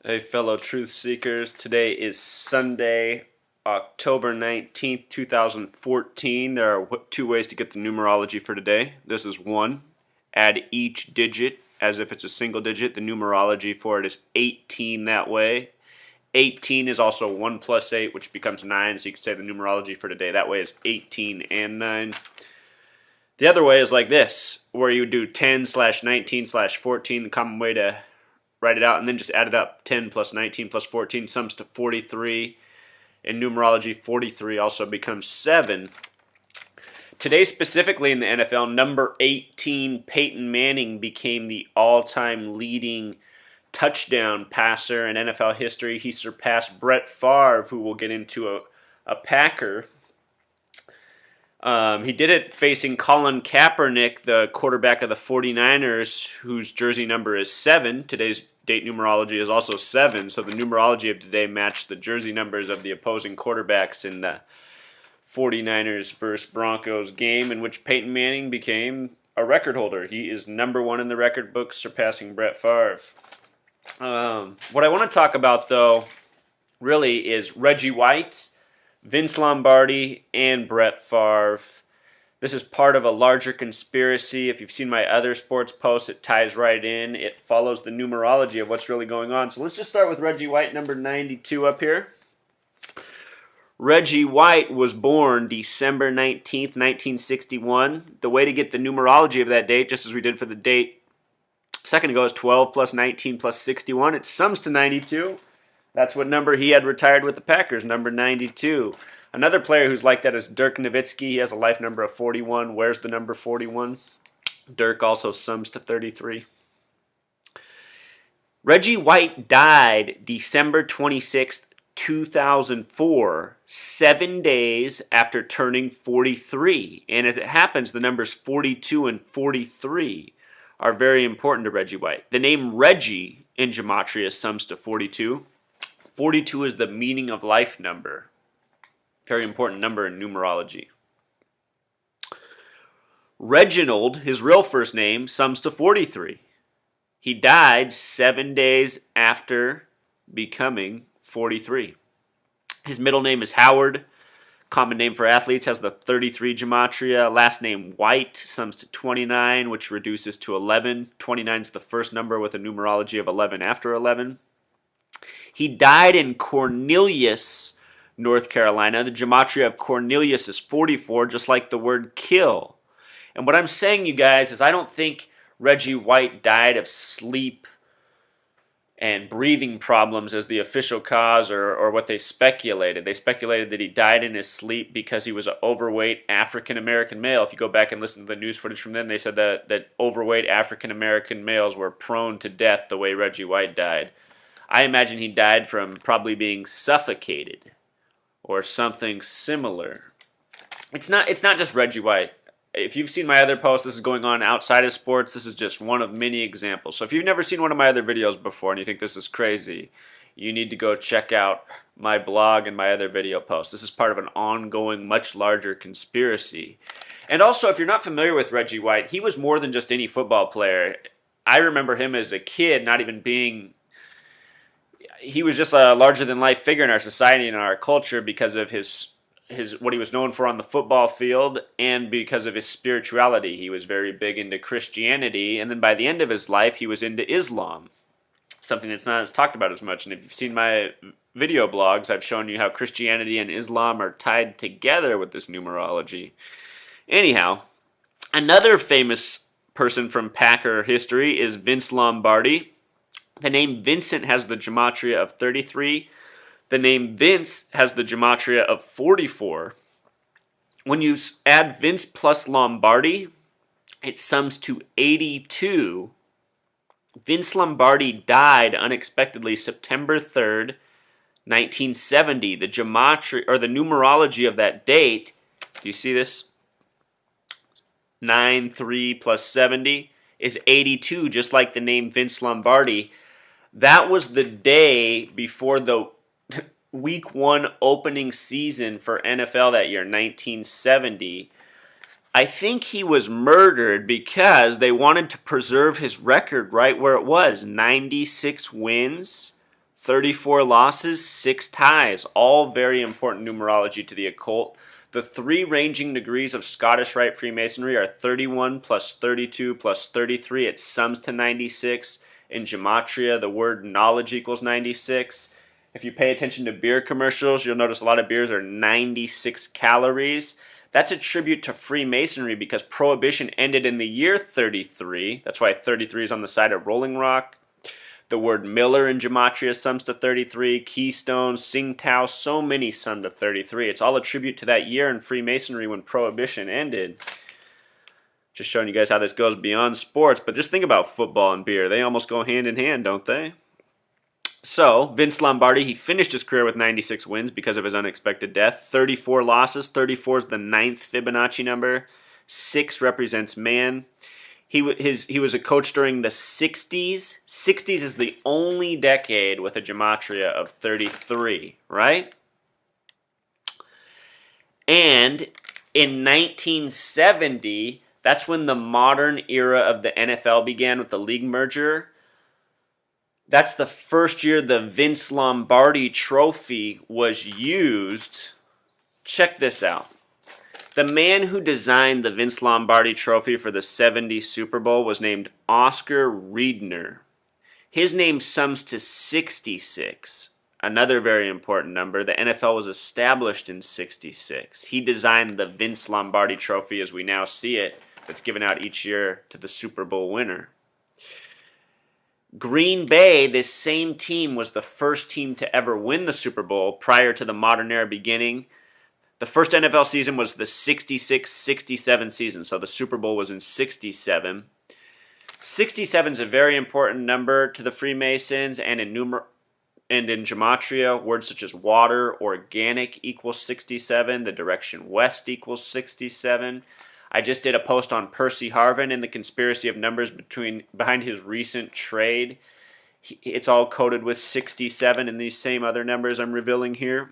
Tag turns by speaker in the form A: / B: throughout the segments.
A: Hey, fellow truth seekers. Today is Sunday, October 19th, 2014. There are two ways to get the numerology for today. This is one. Add each digit as if it's a single digit. The numerology for it is 18 that way. 18 is also 1 plus 8, which becomes 9. So you can say the numerology for today. That way is 18 and 9. The other way is like this, where you do 10 slash 19 slash 14. The common way to write it out and then just add it up. 10 plus 19 plus 14 sums to 43. In numerology, 43 also becomes 7. Today, specifically in the NFL, number 18, Peyton Manning, became the all-time leading touchdown passer in NFL history. He surpassed Brett Favre, who we'll get into, a Packer. He did it facing Colin Kaepernick, the quarterback of the 49ers, whose jersey number is 7. Today's date numerology is also 7, so the numerology of today matched the jersey numbers of the opposing quarterbacks in the 49ers versus Broncos game, in which Peyton Manning became a record holder. He is number 1 in the record books, surpassing Brett Favre. What I want to talk about, though, really is Reggie White, Vince Lombardi, and Brett Favre. This is part of a larger conspiracy. If you've seen my other sports posts, it ties right in. It follows the numerology of what's really going on. So let's just start with Reggie White, number 92 up here. Reggie White was born December 19th, 1961. The way to get the numerology of that date, just as we did for the date a second ago, is 12 plus 19 plus 61. It sums to 92. That's what number he had retired with the Packers, number 92. Another player who's like that is Dirk Nowitzki. He has a life number of 41. Where's the number 41? Dirk also sums to 33. Reggie White died December 26th, 2004, 7 days after turning 43. And as it happens, the numbers 42 and 43 are very important to Reggie White. The name Reggie in gematria sums to 42. 42 is the meaning of life number. Very important number in numerology. Reginald, his real first name, sums to 43. He died 7 days after becoming 43. His middle name is Howard. Common name for athletes, has the 33 gematria. Last name White sums to 29, which reduces to 11. 29 is the first number with a numerology of 11 after 11. He died in Cornelius, North Carolina. The gematria of Cornelius is 44, just like the word kill. And what I'm saying, you guys, is I don't think Reggie White died of sleep and breathing problems as the official cause or what they speculated. They speculated that he died in his sleep because he was an overweight African-American male. If you go back and listen to the news footage from then, they said that overweight African-American males were prone to death the way Reggie White died. I imagine he died from probably being suffocated or something similar. It's not just Reggie White. If you've seen my other posts, this is going on outside of sports. This is just one of many examples. So if you've never seen one of my other videos before and you think this is crazy, you need to go check out my blog and my other video posts. This is part of an ongoing, much larger conspiracy. And also, if you're not familiar with Reggie White, he was more than just any football player. I remember him as a kid not even being... He was just a larger-than-life figure in our society and in our culture because of his what he was known for on the football field and because of his spirituality. He was very big into Christianity, and then by the end of his life, he was into Islam, something that's not as talked about as much. And if you've seen my video blogs, I've shown you how Christianity and Islam are tied together with this numerology. Anyhow, another famous person from Packer history is Vince Lombardi. The name Vincent has the gematria of 33. The name Vince has the gematria of 44. When you add Vince plus Lombardi, it sums to 82. Vince Lombardi died unexpectedly September 3rd, 1970. The gematria, or the numerology of that date, do you see this? 93 plus 70 is 82, just like the name Vince Lombardi. That was the day before the Week 1 opening season for NFL that year, 1970. I think he was murdered because they wanted to preserve his record right where it was, 96 wins, 34 losses, 6 ties. All very important numerology to the occult. The 3 ranging degrees of Scottish Rite Freemasonry are 31 plus 32 plus 33. It sums to 96. In Gematria, the word knowledge equals 96. If you pay attention to beer commercials, you'll notice a lot of beers are 96 calories. That's a tribute to Freemasonry because Prohibition ended in the year 33. That's why 33 is on the side of Rolling Rock. The word Miller in Gematria sums to 33. Keystone, Tsingtao, so many sum to 33. It's all a tribute to that year in Freemasonry when Prohibition ended. Just showing you guys how this goes beyond sports. But just think about football and beer. They almost go hand in hand, don't they? So, Vince Lombardi, he finished his career with 96 wins because of his unexpected death. 34 losses. 34 is the 9th Fibonacci number. 6 represents man. He was a coach during the 60s. 60s is the only decade with a gematria of 33, right? And in 1970, that's when the modern era of the NFL began with the league merger. That's the first year the Vince Lombardi trophy was used. Check this out. The man who designed the Vince Lombardi trophy for the 70 Super Bowl was named Oscar Riedner. His name sums to 66, another very important number. The NFL was established in 66. He designed the Vince Lombardi trophy as we now see it, that's given out each year to the Super Bowl winner. Green Bay, this same team, was the first team to ever win the Super Bowl prior to the modern era beginning. The first NFL season was the 66-67 season, so the Super Bowl was in 67. 67 is a very important number to the Freemasons, and in Gematria, words such as water, organic equals 67, the direction west equals 67. I just did a post on Percy Harvin and the conspiracy of numbers behind his recent trade. It's all coded with 67 and these same other numbers I'm revealing here.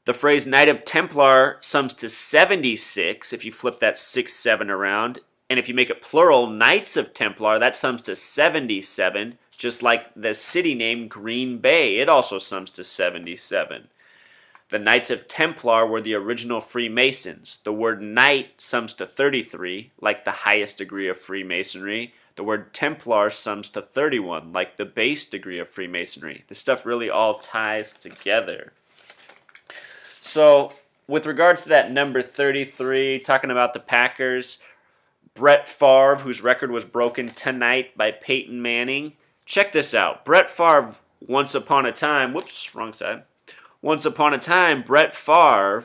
A: The phrase Knight of Templar sums to 76 if you flip that 6-7 around. And if you make it plural, Knights of Templar, that sums to 77, just like the city name Green Bay. It also sums to 77. The Knights of Templar were the original Freemasons. The word Knight sums to 33, like the highest degree of Freemasonry. The word Templar sums to 31, like the base degree of Freemasonry. This stuff really all ties together. So, with regards to that number 33, talking about the Packers, Brett Favre, whose record was broken tonight by Peyton Manning. Check this out. Brett Favre, once upon a time, Brett Favre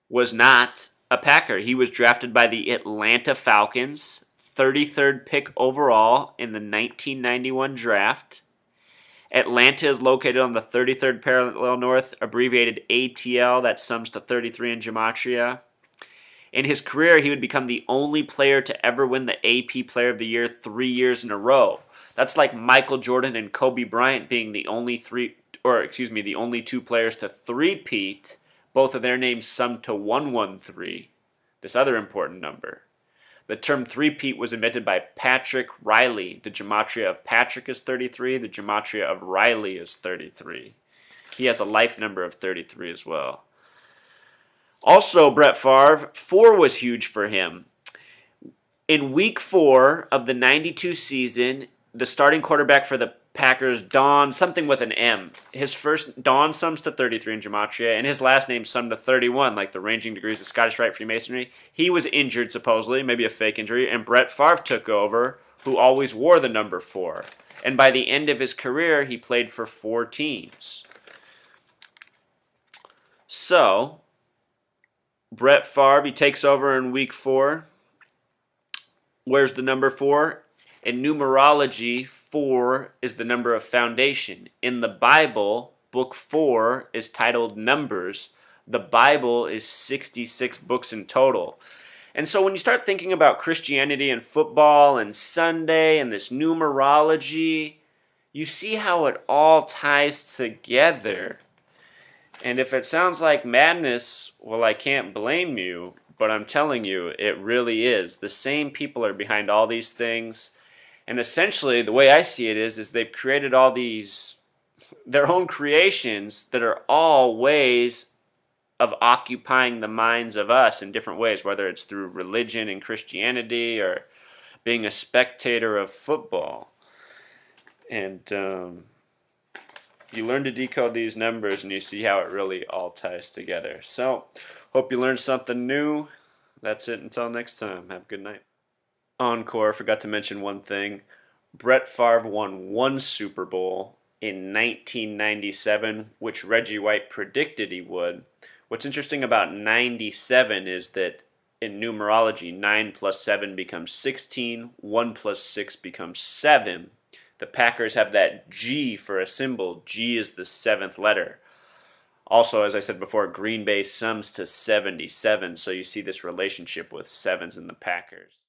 A: was not a Packer. He was drafted by the Atlanta Falcons, 33rd pick overall in the 1991 draft. Atlanta is located on the 33rd parallel north, abbreviated ATL, that sums to 33 in Gematria. In his career, he would become the only player to ever win the AP Player of the Year 3 years in a row. That's like Michael Jordan and Kobe Bryant being the only two players to three-peat. Both of their names sum to 113, this other important number. The term three-peat was invented by Patrick Riley. The gematria of Patrick is 33. The gematria of Riley is 33. He has a life number of 33 as well. Also, Brett Favre, 4 was huge for him. In week 4 of the 92 season, the starting quarterback for the Packers, Don, something with an M. His first, Don, sums to 33 in Gematria, and his last name summed to 31, like the ranging degrees of Scottish Rite Freemasonry. He was injured, supposedly, maybe a fake injury, and Brett Favre took over, who always wore the number 4. And by the end of his career, he played for 4 teams. So, Brett Favre, he takes over in week 4. Where's the number 4? In numerology, 4 is the number of foundation. In the Bible, book 4 is titled Numbers. The Bible is 66 books in total. And so when you start thinking about Christianity and football and Sunday and this numerology, you see how it all ties together. And if it sounds like madness, well, I can't blame you, but I'm telling you, it really is. The same people are behind all these things. And essentially, the way I see it is they've created all these their own creations that are all ways of occupying the minds of us in different ways, whether it's through religion and Christianity or being a spectator of football. And you learn to decode these numbers and you see how it really all ties together. So, hope you learned something new. That's it until next time. Have a good night. Encore, forgot to mention one thing. Brett Favre won one Super Bowl in 1997, which Reggie White predicted he would. What's interesting about 97 is that in numerology, 9 plus 7 becomes 16, 1 plus 6 becomes 7. The Packers have that G for a symbol. G is the 7th letter. Also, as I said before, Green Bay sums to 77, so you see this relationship with sevens in the Packers.